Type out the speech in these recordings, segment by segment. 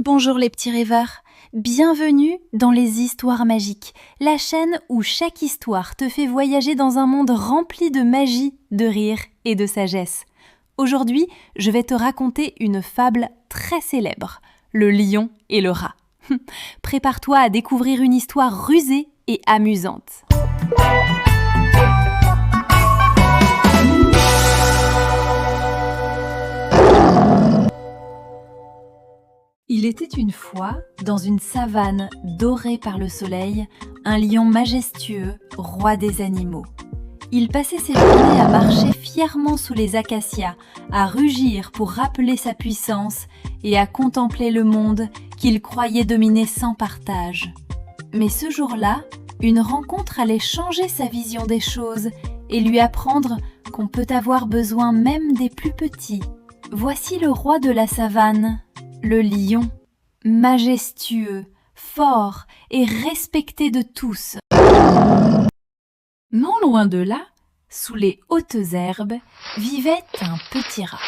Bonjour les petits rêveurs, bienvenue dans les Histoires magiques, la chaîne où chaque histoire te fait voyager dans un monde rempli de magie, de rire et de sagesse. Aujourd'hui, je vais te raconter une fable très célèbre, le lion et le rat. Prépare-toi à découvrir une histoire rusée et amusante. Il était une fois, dans une savane dorée par le soleil, un lion majestueux, roi des animaux. Il passait ses journées à marcher fièrement sous les acacias, à rugir pour rappeler sa puissance et à contempler le monde qu'il croyait dominer sans partage. Mais ce jour-là, une rencontre allait changer sa vision des choses et lui apprendre qu'on peut avoir besoin même des plus petits. Voici le roi de la savane, le lion, majestueux, fort et respecté de tous. Non loin de là, sous les hautes herbes, vivait un petit rat.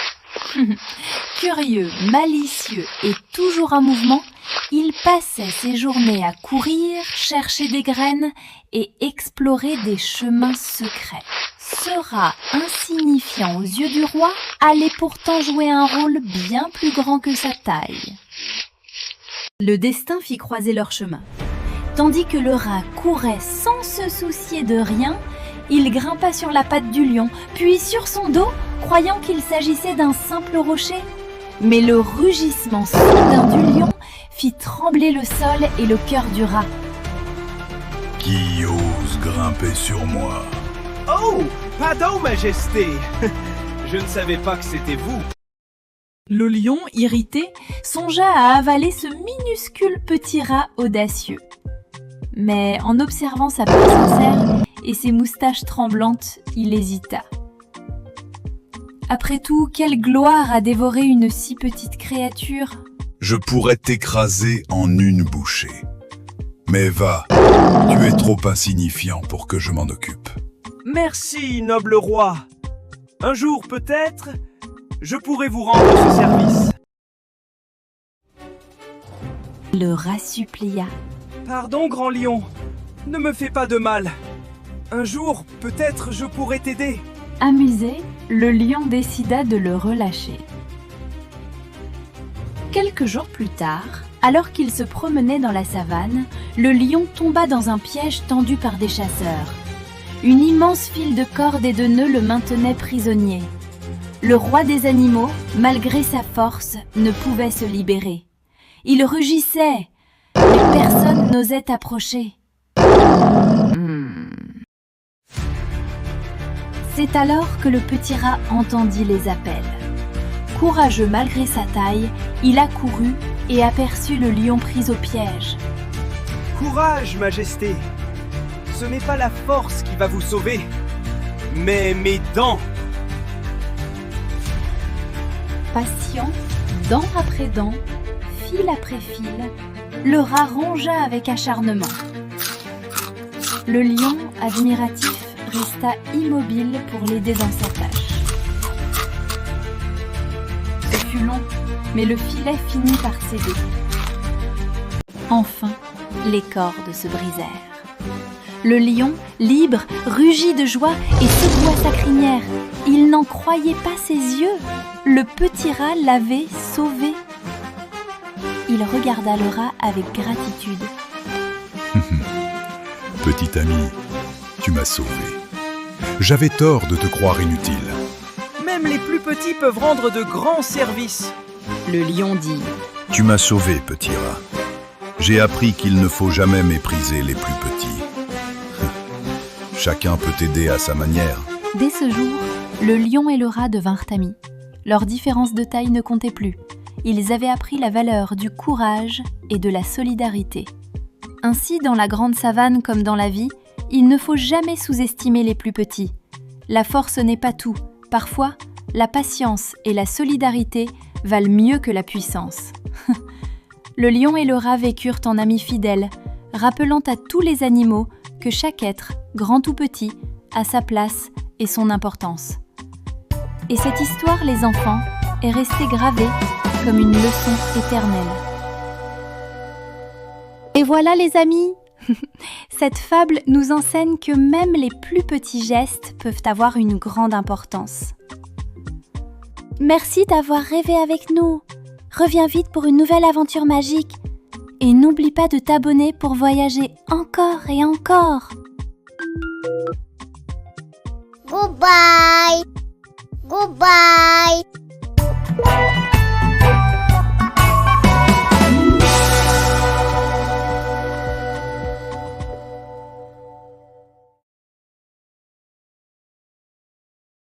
Curieux, malicieux et toujours en mouvement, il passait ses journées à courir, chercher des graines et explorer des chemins secrets. Ce rat insignifiant aux yeux du roi allait pourtant jouer un rôle bien plus grand que sa taille. Le destin fit croiser leurs chemins. Tandis que le rat courait sans se soucier de rien, il grimpa sur la patte du lion, puis sur son dos, croyant qu'il s'agissait d'un simple rocher. Mais le rugissement soudain du lion fit trembler le sol et le cœur du rat. Qui ose grimper sur moi? Oh, pardon, Majesté. Je ne savais pas que c'était vous. Le lion, irrité, songea à avaler ce minuscule petit rat audacieux. Mais en observant sa peau sincère et ses moustaches tremblantes, il hésita. Après tout, quelle gloire à dévorer une si petite créature! Je pourrais t'écraser en une bouchée. Mais va, tu es trop insignifiant pour que je m'en occupe. Merci, noble roi. Un jour, peut-être, je pourrai vous rendre ce service. Le rat supplia. Pardon, grand lion. Ne me fais pas de mal. Un jour, peut-être, je pourrai t'aider. Amusé, le lion décida de le relâcher. Quelques jours plus tard, alors qu'il se promenait dans la savane, le lion tomba dans un piège tendu par des chasseurs. Une immense file de cordes et de nœuds le maintenait prisonnier. Le roi des animaux, malgré sa force, ne pouvait se libérer. Il rugissait, mais personne n'osait approcher. C'est alors que le petit rat entendit les appels. Courageux malgré sa taille, il accourut et aperçut le lion pris au piège. Courage, Majesté. Ce n'est pas la force qui va vous sauver, mais mes dents. Patient, dent après dent, fil après fil, le rat rongea avec acharnement. Le lion, admiratif, resta immobile pour l'aider dans sa tâche. Ce fut long, mais le filet finit par céder. Enfin, les cordes se brisèrent. Le lion, libre, rugit de joie et secoua sa crinière. Il n'en croyait pas ses yeux. Le petit rat l'avait sauvé. Il regarda le rat avec gratitude. Petit ami, tu m'as sauvé. J'avais tort de te croire inutile. Même les plus petits peuvent rendre de grands services. Le lion dit. Tu m'as sauvé, petit rat. J'ai appris qu'il ne faut jamais mépriser les plus petits. Chacun peut t'aider à sa manière. Dès ce jour, le lion et le rat devinrent amis. Leur différence de taille ne comptait plus. Ils avaient appris la valeur du courage et de la solidarité. Ainsi, dans la grande savane comme dans la vie, il ne faut jamais sous-estimer les plus petits. La force n'est pas tout. Parfois, la patience et la solidarité valent mieux que la puissance. Le lion et le rat vécurent en amis fidèles, rappelant à tous les animaux que chaque être, grand ou petit, a sa place et son importance. Et cette histoire, les enfants, est restée gravée comme une leçon éternelle. Et voilà les amis, cette fable nous enseigne que même les plus petits gestes peuvent avoir une grande importance. Merci d'avoir rêvé avec nous. Reviens vite pour une nouvelle aventure magique. Et n'oublie pas de t'abonner pour voyager encore et encore. Goodbye. Goodbye.